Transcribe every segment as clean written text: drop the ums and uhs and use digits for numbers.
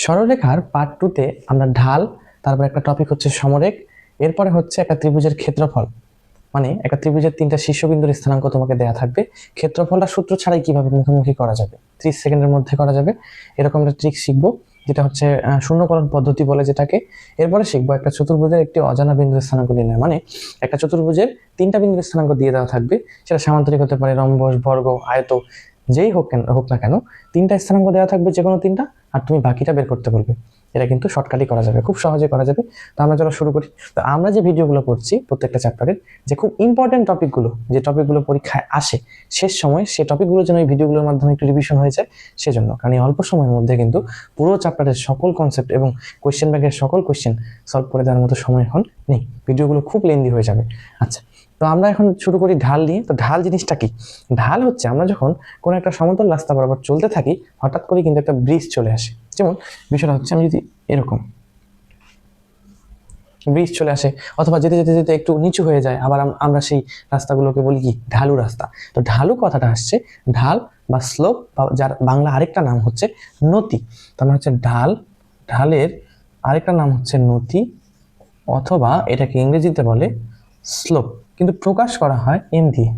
সরলরেখার পার্ট 2 তে আমরা ঢাল, তারপর একটা টপিক হচ্ছে সমরেখ, এরপরে হচ্ছে একটা ত্রিভুজের ক্ষেত্রফল। মানে একটা ত্রিভুজের 3টা শীর্ষবিন্দুর স্থানাঙ্ক তোমাকে দেয়া থাকবে, ক্ষেত্রফলটা সূত্র ছাড়াই কিভাবে মুখোমুখি করা যাবে, 30 সেকেন্ডের মধ্যে করা যাবে, এরকম একটা ট্রিক শিখবো, যেটা হচ্ছে শূন্যকরণ পদ্ধতি বলে যেটাকে। এরপরে শিখবো একটা চতুর্ভুজের একটি অজানা বিন্দুর স্থানাঙ্ক নির্ণয়। মানে একটা চতুর্ভুজের 3টা বিন্দুর স্থানাঙ্ক দিয়ে দেওয়া থাকবে, সেটা সামান্তরিক হতে পারে, রম্বস, বর্গ, আয়ত, যেই হোক না কেন, 3টা স্থানাঙ্ক দেওয়া থাকবে, যে কোনো 3টা, আর তুমি বাকিটা বের করতে বলবে। এটা কিন্তু শর্টকাটই করা যাবে, খুব সহজে করা যাবে। তো আমরা চলো শুরু করি। তো আমরা যে ভিডিওগুলো করছি প্রত্যেকটা চ্যাপ্টারের, যে খুব ইম্পর্টেন্ট টপিকগুলো, যে টপিকগুলো পরীক্ষায় আসে শেষ সময়, সেই টপিকগুলো যেন এই ভিডিওগুলোর মাধ্যমে একটু রিভিশন হয়ে যায়, সেজন্য। কারণ এই অল্প সময়ের মধ্যে কিন্তু পুরো চ্যাপ্টারের সকল কনসেপ্ট এবং কোয়েশ্চেন ব্যাংকের সকল কোয়েশ্চেন সলভ করে দেওয়ার মতো সময় এখন নেই, ভিডিওগুলো খুব লেন্দি হয়ে যাবে। আচ্ছা, তো আমরা এখন শুরু করি ঢাল নিয়ে। তো ঢাল জিনিসটা কি? ঢাল হচ্ছে আমরা যখন কোনো একটা সমতল রাস্তা বরাবর চলতে থাকি, হঠাৎ করে কিন্তু একটা ব্রিজ চলে আসে। যেমন বিষয়টা হচ্ছে, আমি যদি এরকম ব্রিজ চলে আসে, অথবা যেতে যেতে যেতে একটু নিচু হয়ে যায়, আবার আমরা সেই রাস্তাগুলোকে বলি কি? ঢালু রাস্তা। তো ঢালু কথাটা আসছে ঢাল বা স্লোপ, বা যার বাংলা আরেকটা নাম হচ্ছে নতি। তার মানে হচ্ছে ঢাল, ঢালের আরেকটা নাম হচ্ছে নতি, অথবা এটাকে ইংরেজিতে বলে স্লোপ, কিন্তু প্রকাশ করা হয় এম দিয়ে।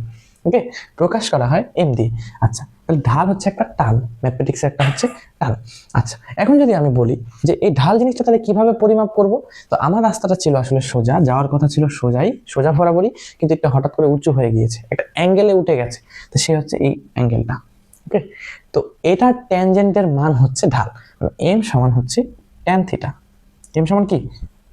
ওকে, প্রকাশ করা হয় এম দিয়ে। আচ্ছা, তাহলে ঢাল হচ্ছে একটা টাল, ম্যাথমেটিক্সে একটা হচ্ছে টাল। আচ্ছা, এখন যদি আমি বলি যে এই ঢাল জিনিসটা তাহলে কিভাবে পরিমাপ করব, তো আমার রাস্তাটা ছিল আসলে সোজা, যাওয়ার কথা ছিল সোজা বরাবরই, কিন্তু একটা হঠাৎ করে উঁচু হয়ে গিয়েছে, একটা অ্যাঙ্গেলে উঠে গেছে, তো সে হচ্ছে এই অ্যাঙ্গেলটা। ওকে, তো এটার ট্যানজেন্টের মান হচ্ছে ঢাল, এম সমান হচ্ছে ট্যান থিটা। এম সমান কি?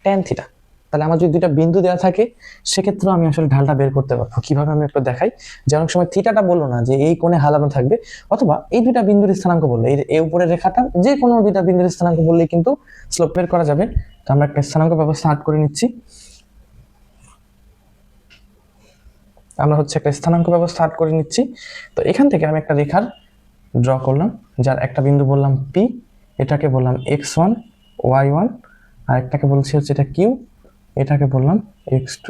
Tan theta. তাহলে আমার যদি দুইটা বিন্দু দেওয়া থাকে, সেক্ষেত্রে আমি আসলে ঢালটা বের করতে পারবো। কিভাবে আমি একটু দেখাই। যে অনেক সময় থিটাটা বললো না যে এই কোণে হালানো থাকবে, অথবা এই দুইটা বিন্দুর স্থানাঙ্ক বললো, এই উপরের রেখাটা, যে কোনো দুইটা বিন্দুর স্থানাঙ্ক বললেই কিন্তু স্লোপ বের করা যাবে। তো আমরা একটা স্থানাঙ্ক ব্যবস্থা আট করে নিচ্ছি। আমরা হচ্ছে একটা স্থানাঙ্ক ব্যবস্থা আট করে নিচ্ছি। তো এখান থেকে আমি একটা রেখার ড্র করলাম, যার একটা বিন্দু বললাম পি, এটাকে বললাম x1 y1, আর একটাকে বলছি হচ্ছে এটা কিউ, এটাকে বললাম x2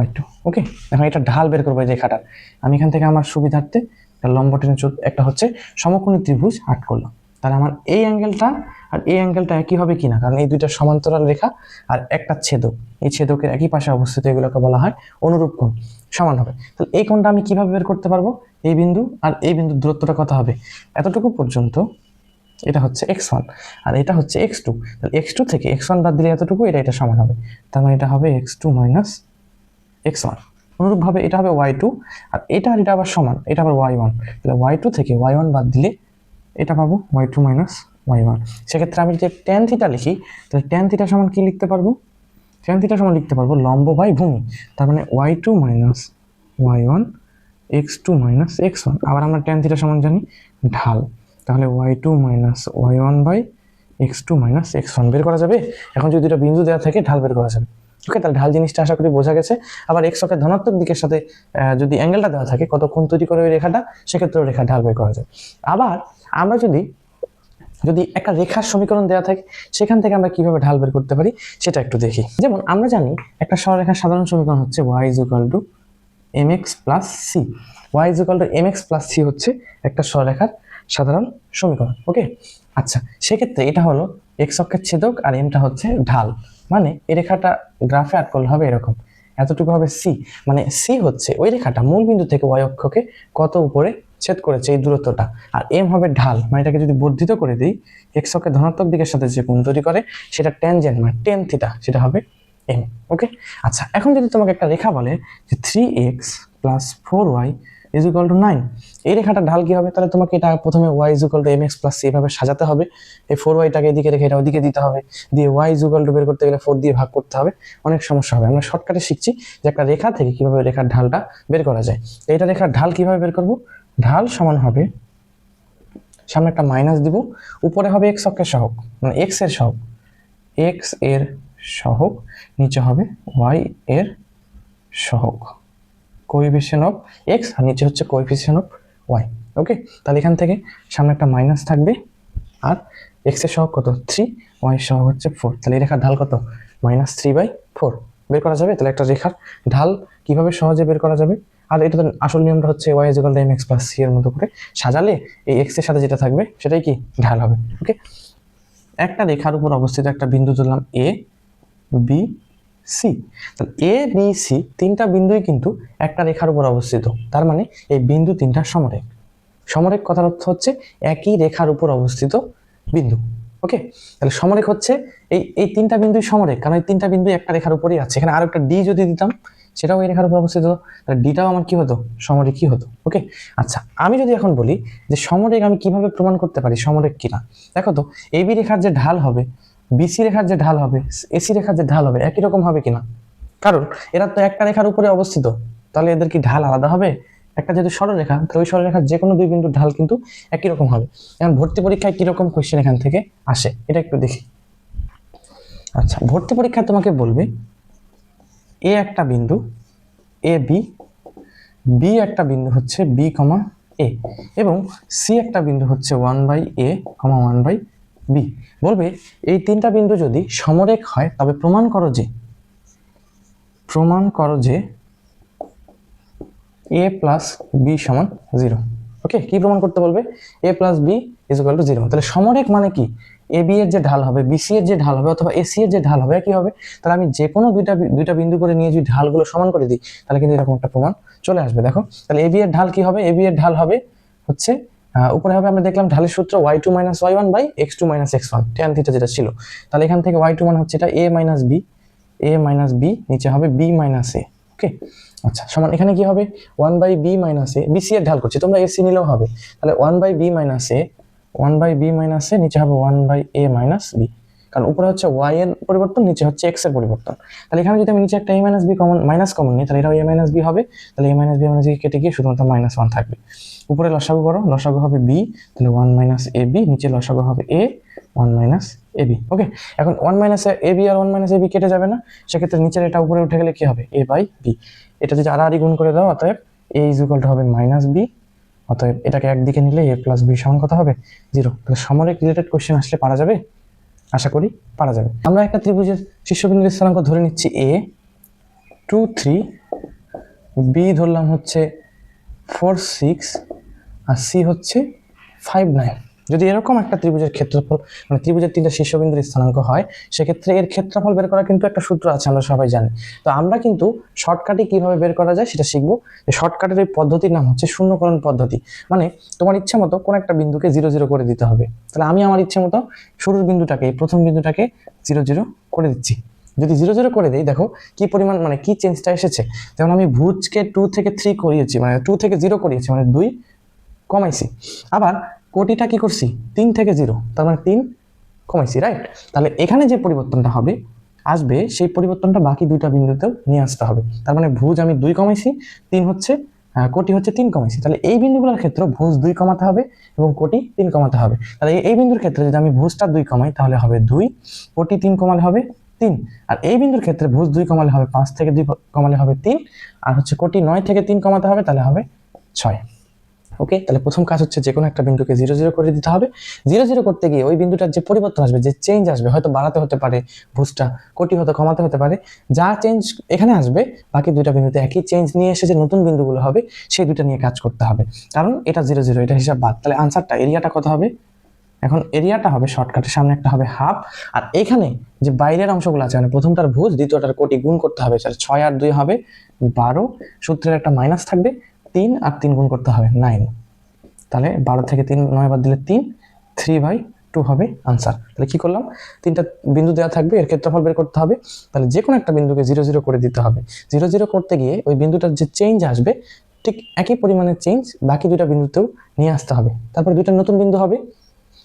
y2। ওকে, এখন এটা ঢাল বের করবো এই রেখাটার। আমি এখান থেকে আমার সুবিধার্থে একটা লম্ব টেনে একটা হচ্ছে সমকোণী ত্রিভুজ আট করলাম। তাহলে আমার এই অ্যাঙ্গেলটা আর এই অ্যাঙ্গেলটা একই হবে কিনা, কারণ এই দুইটা সমান্তরাল রেখা আর একটা ছেদক, এই ছেদকের একই পাশে অবস্থিত, এগুলোকে বলা হয় অনুরূপ কোণ, সমান হবে। তাহলে এই কোণটা আমি কিভাবে বের করতে পারবো? এই বিন্দু আর এই বিন্দুর দূরত্বটা কত হবে? এতটুকু পর্যন্ত, এটা হচ্ছে x1 আর এটা হচ্ছে x2। তাহলে x2 থেকে x1 বাদ দিলে এতটুকু, এটা সমান হবে। তার মানে এটা হবে x2 মাইনাস x1। অনুরূপভাবে এটা হবে y2, আর এটা আর এটা আবার সমান, এটা আবার y1। তাহলে y2 থেকে y1 বাদ দিলে এটা পাবো y2 মাইনাস y1। সেক্ষেত্রে আমি যদি ট্যান থিটা লিখি, তাহলে ট্যান থিটা সমান কি লিখতে পারবো? ট্যান থিটা সমান লিখতে পারবো লম্ব বাই ভূমি। তার মানে y2 minus y1 x2 minus x1। আবার আমরা ট্যান থিটা সমান জানি ঢাল, তাহলে y2 minus y1 by x2 minus x1 বের করা যাবে। এখন যদি দুটো বিন্দু দেওয়া থাকে, ঢাল বের করা যাবে। ওকে, তাহলে ঢাল জিনিসটা আশা করি বোঝা গেছে। আবার এক্স অক্ষের ধনাত্মক দিকের সাথে যদি অ্যাঙ্গেলটা দেওয়া থাকে, কত কোণ তৈরি করে ওই রেখাটা, সেক্ষেত্রেও রেখা ঢাল বের করা যায়। আবার আমরা যদি একটা রেখার সমীকরণ দেওয়া থাকে, সেখান থেকে আমরা কিভাবে ঢাল বের করতে পারি সেটা একটু দেখি। যেমন আমরা জানি একটা সরলরেখার সাধারণ সমীকরণ হচ্ছে y = mx + c। y = mx + c হচ্ছে একটা সরলরেখার সাধারণ সমীকরণ। ওকে, আচ্ছা, সেক্ষেত্রে এটা হলো এক্স অক্ষের ছেদক, আর এমটা হচ্ছে ঢাল। মানে এই রেখাটা গ্রাফে আট করলে হবে এরকম, এতটুকু হবে সি। মানে সি হচ্ছে ওই রেখাটা মূল বিন্দু থেকে ওয়াই অক্ষকে কত উপরে ছেদ করেছে, এই দূরত্বটা। আর এম হবে ঢাল, মানে এটাকে যদি বর্ধিত করে দিই, এক্স অক্ষের ধনাত্মক দিকের সাথে যে কোণ তৈরি করে সেটা ট্যানজেন্ট, মানে টেন থিটা, সেটা হবে এম। ওকে, আচ্ছা, এখন যদি তোমাকে একটা রেখা বলে যে 3x + 4y = 9, এই রেখাটা ঢাল কি হবে? তাহলে তোমাকে এটা প্রথমে y = mx + c এভাবে সাজাতে হবে। এই 4y-টাকে এদিকে রেখে এটা ওদিকে দিতে হবে, দিয়ে y = বের করতে গেলে 4 দিয়ে ভাগ করতে হবে, অনেক সমস্যা হবে। আমরা শর্টকাটে শিখছি যে একটা রেখা থেকে কিভাবে রেখার ঢালটা বের করা যায়। এইটা রেখার ঢাল কিভাবে বের করব? ঢাল সমান হবে, সামনে একটা মাইনাস দিব, উপরে হবে x অক্ষের সহগ, মানে x এর সহগ, x এর সহগ, নিচে হবে y এর সহগ, কোএফিসিয়েন্ট অফ x, আর নিচে হচ্ছে কোএফিসিয়েন্ট অফ y। ওকে, তাহলে এখান থেকে সামনে একটা মাইনাস থাকবে, আর x এর সহগ কত? 3, y এর সহগ হচ্ছে 4। তাহলে এই রেখার ঢাল কত? -3/4 বের করা যাবে। তাহলে একটা রেখার ঢাল কিভাবে সহজে বের করা যাবে? আর এটা তো আসল নিয়মটা হচ্ছে y = mx + c এর মতো করে সাজালে এই x এর সাথে যেটা থাকবে সেটাই কি ঢাল হবে। ওকে, একটা রেখার উপর অবস্থিত একটা বিন্দু ধরলাম এ, বি, সি। তাহলে এ, বি, সি তিনটা বিন্দুই কিন্তু একটা রেখার উপর অবস্থিত, তার মানে এই বিন্দু তিনটা সমরেখ। সমরেখ কথার অর্থ হচ্ছে একই রেখার উপর অবস্থিত বিন্দু। ওকে, তাহলে সমরেখ হচ্ছে এই এই তিনটা বিন্দুই সমরেখ, কারণ এই তিনটা বিন্দু একটা রেখার উপরেই আছে। এখানে আরো একটা ডি যদি দিতাম সেটাও এই রেখার উপর অবস্থিত হতো, তাহলে ডিটাও আমার কি হতো, সমরেখই হতো। ওকে, আচ্ছা আমি যদি এখন বলি যে সমরেখ আমি কিভাবে প্রমাণ করতে পারি সমরেখ কিনা, দেখো তো এবি রেখার যে ঢাল হবে, বিসি রেখার যে ঢাল হবে, এসি রেখার যে ঢাল হবে একই রকম হবে কিনা, কারণ এরা তো একটা রেখার উপরে অবস্থিত, তাহলে এদের কি ঢাল আলাদা হবে? একটা যেহেতু সরলরেখা, তাহলে ওই সরলরেখার যে কোনো দুই বিন্দুর ঢাল কিন্তু একই রকম হবে। এখন ভর্তি পরীক্ষায় কিরকম কোয়েশ্চেন এখান থেকে আসে এটা একটু দেখি। আচ্ছা, ভর্তি পরীক্ষায় তোমাকে বলবে এ একটা বিন্দু এ বি, বি একটা বিন্দু হচ্ছে বি কমা এ, এবং সি একটা বিন্দু হচ্ছে 1/a, 1/b। বলবে এই তিনটা বিন্দু যদি সমরেখ হয় তবে প্রমাণ করো যে a প্লাস বি সমান 0। ওকে, কি প্রমাণ করতে বলবে? a plus B is equal to 0। তাহলে সমরেখ মানে কি, এ বি এর যে ঢাল হবে, বিসি এর যে ঢাল হবে, অথবা এসি এর যে ঢাল হবে একই হবে। তাহলে আমি যে কোনো দুইটা বিন্দু করে নিয়ে যদি ঢালগুলো সমান করে দিই তাহলে কিন্তু এরকম একটা প্রমাণ চলে আসবে। দেখো তাহলে এ বি এর ঢাল কি হবে, এ বি এর ঢাল হবে হচ্ছে উপরে হবে, আমরা দেখলাম ঢালের সূত্র y2 minus y1 by x2 minus x1 tan theta যেটা ছিল। তাহলে এখান থেকে y2 মানে হচ্ছে এটা a মাইনাস বি, নিচে হবে b মাইনাস এ। ওকে, আচ্ছা সমান এখানে কি হবে 1/b মাইনাস এ, বিসি এর ঢাল করছি, তোমরা এসি নিলেও হবে। তাহলে 1/b মাইনাস এ, নিচে হবে 1/a মাইনাস বি, কারণ উপরে হচ্ছে y এর পরিবর্তন, নিচে হচ্ছে x এর পরিবর্তন। তাহলে এখানে যদি আমি নিচে একটা a মাইনাস বি কমন নিই তাহলে এটাও a মাইনাস বি হবে। তাহলে a মাইনাস বি কেটে গিয়ে শুধুমাত্র -1 থাকবে। উপরে লসাগু করো, লসাগু হবে b, তাহলে 1 মাইনাস এ বি, নিচে লসাগু হবে a, 1 মাইনাস এ বি। ওকে, এখন 1 minus A B R 1 minus A B কেটে যাবে না, সেক্ষেত্রে নিচের এটা উপরে উঠে গেলে কি হবে, a বাই বি। এটা যদি আড়াআড়ি গুণ করে দাও, অতএব a ইজ ইকুয়াল টু হবে মাইনাস বি, অতএব এটাকে একদিকে নিলে a প্লাস বি সমান কত হবে, 0। তাহলে সমরেখ রিলেটেড কোশ্চেন আসলে পারা যাবে, আশা করি পারা যাবে। আমরা একটা ত্রিভুজের শীর্ষবিন্দুর স্থানাঙ্ক ধরে নিচ্ছি a 2 3, b ধরলাম হচ্ছে 4 6, আর সি হচ্ছে 5 9। যদি এরকম একটা ত্রিভুজের ক্ষেত্রফল মানে ত্রিভুজের তিনটা শীর্ষবিন্দুর স্থানাঙ্ক হয়, সেক্ষেত্রে এর ক্ষেত্রফল বের করা কিন্তু একটা সূত্র আছে, আমরা সবাই জানি। তো আমরা কিন্তু শর্টকাটে কিভাবে বের করা যায় সেটা শিখবো। শর্টকাটের এই পদ্ধতির নাম হচ্ছে শূন্যকরণ পদ্ধতি। মানে তোমার ইচ্ছা মতো কোন একটা বিন্দুকে 0 0 করে দিতে হবে। তাহলে আমি আমার ইচ্ছে মতো শুরুর বিন্দুটাকে, প্রথম বিন্দুটাকে 0 0 করে দিচ্ছি। যদি 0 0 করে দেই, দেখো কি পরিমাণ মানে কি চেঞ্জটা এসেছে। যেমন আমি ভুজকে 2 থেকে 3 করিয়েছি, মানে 2 থেকে 0 করিয়েছি, মানে 2 কমাইছি। আবার কোটিটা কি করছি 3 থেকে 0, তার মানে 3 কমাইছি, রাইট। তাহলে এখানে যে পরিবর্তনটা আসবে সেই পরিবর্তনটা বাকি দুইটা বিন্দুতেও নিয়ে আসতে হবে। তার মানে ভুজ আমি 2 কমাইছি, 3 হচ্ছে কোটি হচ্ছে 3 কমাইছি। তাহলে এই বিন্দুগুলোর ক্ষেত্রে ভুজ 2 কমাতে হবে এবং কোটি 3 কমাতে হবে। তাহলে এই বিন্দুর ক্ষেত্রে যদি আমি ভুজটা 2 কমাই তাহলে হবে 2, কোটি 3 কমালে হবে 3। আর এই বিন্দুর ক্ষেত্রে ভুজ 2 কমালে হবে 5 থেকে 2 কমালে হবে 3, আর হচ্ছে কোটি 9 থেকে 3 কমাতে হবে, তাহলে হবে 6। ওকে, তাহলে প্রথম কাজ হচ্ছে যে কোনো একটা বিন্দুকে 0 0 করে দিতে হবে। 0 0 করতে গিয়ে ওই বিন্দুটার যে পরিবর্তন আসবে, যে চেঞ্জ আসবে, হয়তো বাড়াতে হতে পারে ভুজটা, কোটি হয়তো কমাতে হতে পারে, যা চেঞ্জ এখানে আসবে বাকি দুইটা বিন্দুতে একই চেঞ্জ নিয়ে এসে যে নতুন বিন্দুগুলো হবে সেই দুইটা নিয়ে কাজ করতে হবে, কারণ এটা 0 0, এটা হিসাব বাদ। তাহলে আনসারটা, এরিয়াটা কত হবে, এখন এরিয়াটা হবে শর্টকাটের সামনে একটা হবে হাফ, আর এখানে যে বাইরের অংশগুলো আছে মানে প্রথমটার ভুজ দ্বিতীয়টার কোটি গুণ করতে হবে, 6 আর 2 হবে 12, সূত্রের একটা মাইনাস থাকবে, 3 আর 3 গুণ করতে হবে 9। তাহলে 12 থেকে 3 9 বাদ দিলে 3, 3/2 হবে আনসার। তাহলে কি করলাম, তিনটা বিন্দু দেওয়া থাকবে, এর ক্ষেত্রফল বের করতে হবে। তাহলে যে কোনো একটা বিন্দুকে 0 0 করে দিতে হবে। 0 0 করতে গিয়ে ওই বিন্দুটার যে চেঞ্জ আসবে ঠিক একই পরিমাণের চেঞ্জ বাকি দুইটা বিন্দুতেও নিয়ে আসতে হবে। তারপর দুইটা নতুন বিন্দু হবে,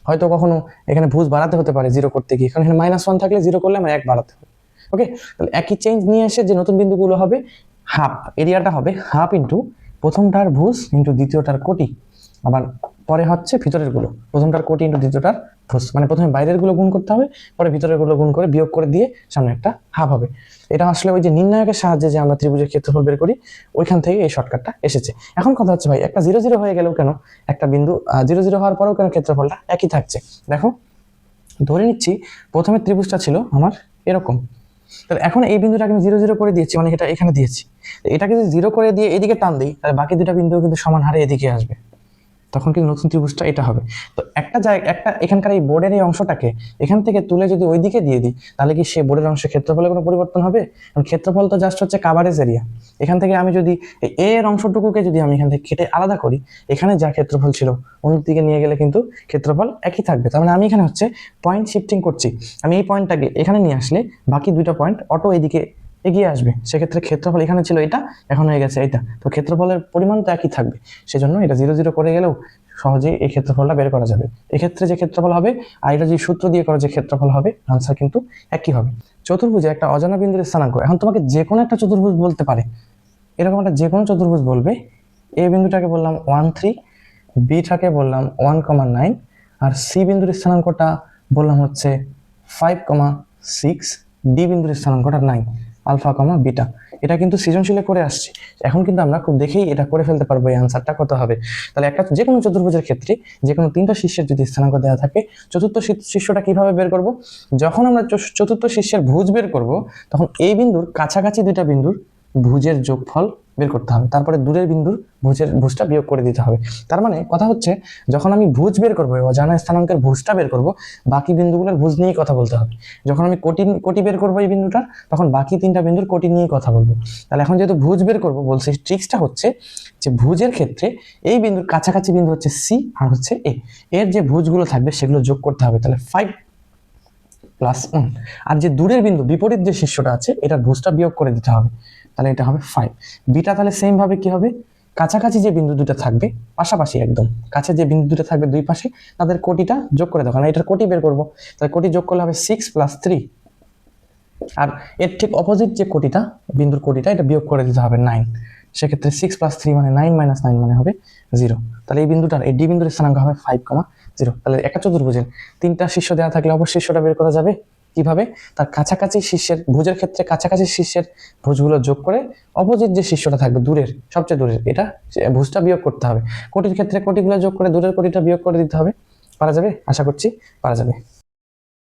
হয়তো কখনো এখানে ভুজ বাড়াতে হতে পারে 0 করতে গিয়ে, কারণ এখানে -1 থাকলে 0 করলে আমার 1 বাড়াতে হবে। ওকে, তাহলে একই চেঞ্জ নিয়ে এসে যে নতুন বিন্দুগুলো হবে, হাফ এরিয়াটা হবে হাফ ইন্টু প্রথমটার ভুজ ইন্টু দ্বিতীয়টার কোটি, আবার পরে হচ্ছে ভিতরের গুলো, প্রথমটার কোটি ইন্টু দ্বিতীয়টার ভুজ, মানে প্রথমে বাইরের গুলো গুণ করতে হবে, পরে ভিতরের গুলো গুণ করে বিয়োগ করে দিয়ে সামনে একটা হাফ হবে। এটা আসলে ওই যে নির্ণায়কের সাহায্যে যে আমরা ত্রিভুজের ক্ষেত্রফল বের করি ওইখান থেকে এই শর্টকাটটা এসেছে। এখন কথা হচ্ছে ভাই, একটা 0 0 হয়ে গেলেও কেন, একটা বিন্দু 0 0 হওয়ার পরেও কেন ক্ষেত্রফলটা একই থাকছে? দেখো ধরে নিচ্ছি প্রথমে ত্রিভুজটা ছিল আমার এরকম, তাহলে এখন এই বিন্দুটাকে আমি 0 0 করে দিয়েছি, মানে এটা এখানে দিয়েছি, এটাকে যদি 0 করে দিয়ে এদিকে টান দিই তাহলে বাকি দুটা বিন্দু কিন্তু সমান হারে এদিকে আসবে। তখন কিন্তু নতুন ত্রিভুজটা এটা হবে। তো একটা এখানকার এই বোর্ডের এই অংশটাকে এখান থেকে তুলে যদি ওইদিকে দিয়ে দিই, তাহলে কি সে বোর্ডের অংশের ক্ষেত্রফলে কোনো পরিবর্তন হবে? কারণ ক্ষেত্রফল তো জাস্ট হচ্ছে কাভারেজ এরিয়া। এখান থেকে আমি যদি এর অংশটুকুকে যদি আমি এখান থেকে কেটে আলাদা করি, এখানে যা ক্ষেত্রফল ছিল অন্যদিকে নিয়ে গেলে কিন্তু ক্ষেত্রফল একই থাকবে। তার মানে আমি এখানে হচ্ছে পয়েন্ট শিফটিং করছি। আমি এই পয়েন্টটাকে এখানে নিয়ে আসলে বাকি দুইটা পয়েন্ট অটো এদিকে এগিয়ে আসবে। সেক্ষেত্রে ক্ষেত্রফল এখানে ছিল এটা, এখন হয়ে গেছে এটা, তো ক্ষেত্রফলের পরিমাণ তো একই থাকবে। সেজন্য এটা 0 0 করে গেলেও সহজেই এই ক্ষেত্রফলটা বের করা যাবে। এক্ষেত্রে যে ক্ষেত্রফল হবে আর এটা যে সূত্র দিয়ে করা যে ক্ষেত্রফল হবে, আনসার কিন্তু একই হবে। চতুর্ভুজে একটা অজানা বিন্দুর স্থানাঙ্ক, এখন তোমাকে যে কোনো একটা চতুর্ভুজ বলতে পারে, এরকম একটা যে কোনো চতুর্ভুজ বলবে। এ বিন্দুটাকে বললাম 1 3, বিটাকে বললাম 1,9, আর সি বিন্দুর স্থানাঙ্কটা বললাম হচ্ছে 5,6, ডি বিন্দুর স্থানাঙ্কটা 9, আলফা কমা বিটা। এটা কিন্তু সৃজনশীলে করে আসছি, এখন কিন্তু আমরা খুব দেখেই এটা করে ফেলতে পারবো এই আনসারটা কত হবে। তাহলে একটা যে কোনো চতুর্ভুজের ক্ষেত্রে যে কোনো 3টা শীর্ষের যদি স্থানাঙ্ক দেওয়া থাকে, চতুর্থ শীর্ষটা কিভাবে বের করব? যখন আমরা চতুর্থ শীর্ষের ভুজ বের করব, তখন এই বিন্দুর কাছাকাছি দুইটা বিন্দুর ভুজের যোগফল বের করতে হবে, তারপরে দূরের বিন্দুর ভুজটা বিয়োগ করে দিতে হবে। তার মানে কথা হচ্ছে, যখন আমি ভুজ বের করবো, অজানা স্থানাঙ্কের ভুজটা বের করব, বাকি বিন্দুগুলোর ভুজ নিয়েই কথা বলতে হবে। যখন আমি কোটি বের করবো এই বিন্দুটার, তখন বাকি 3টা বিন্দুর কোটি নিয়েই কথা বলবো। তাহলে এখন যেহেতু ভুজ বের করবো বলছি, ট্রিক্সটা হচ্ছে যে ভুজের ক্ষেত্রে এই বিন্দুর কাছাকাছি বিন্দু হচ্ছে সি আর হচ্ছে এ, এর যে ভুজগুলো থাকবে সেগুলো যোগ করতে হবে। তাহলে 5+1, আর যে দূরের বিন্দু বিপরীত যে শীর্ষটা আছে এটার ভুজটা বিয়োগ করে দিতে হবে, তাহলে এটা হবে 5। বিটা তাহলে সেম ভাবে কি হবে, কাছাকাছি যে বিন্দু দুটো থাকবে, পাশাপাশি একদম কাছে যে বিন্দু দুটো থাকবে দুই পাশে, তাদের কোটিটা যোগ করে দাও, কারণ এটার কোটি বের করবো। তাহলে কোটি যোগ করলে হবে 6+3, আর এর ঠিক অপোজিট যে কোটিটা, বিন্দুর কোটিটা, এটা বিয়োগ করে দিতে হবে 9। সেক্ষেত্রে 6+3 মানে 9 - 9 মানে হবে 0। তাহলে এই বিন্দুটার, এই ডি বিন্দুর স্থানাঙ্ক হবে 5,0। তাহলে একটা চতুর্ভুজের 3টা শীর্ষ দেওয়া থাকলে অবশ্যই শীর্ষটা বের করা যাবে কিভাবে? তার কাছাকাছি শীর্ষের ভুজের ক্ষেত্রে কাছাকাছি শীর্ষের ভুজগুলো যোগ করে অপোজিট যে শীর্ষটা থাকবে দূরের, সবচেয়ে দূরের, এটা ভুজটা বিয়োগ করতে হবে। কোটির ক্ষেত্রে কোটিগুলো যোগ করে দূরের কোটিটা বিয়োগ করে দিতে হবে। পারা যাবে? আশা করছি পারা যাবে।